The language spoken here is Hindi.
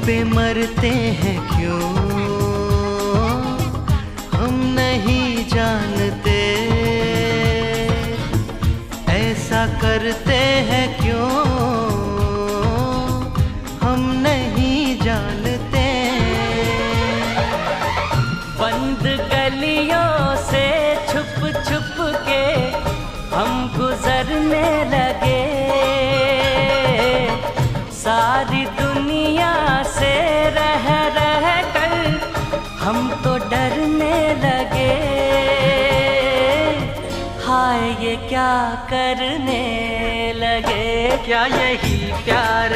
पे मरते हैं क्यों, हम नहीं जानते। ऐसा करते हैं क्यों, हम नहीं जानते। बंद गलियों से छुप छुप के हम गुजरने लगे, सारी दुनिया से रह रह कर हम तो डरने लगे। हाय ये क्या करने लगे, क्या यही प्यार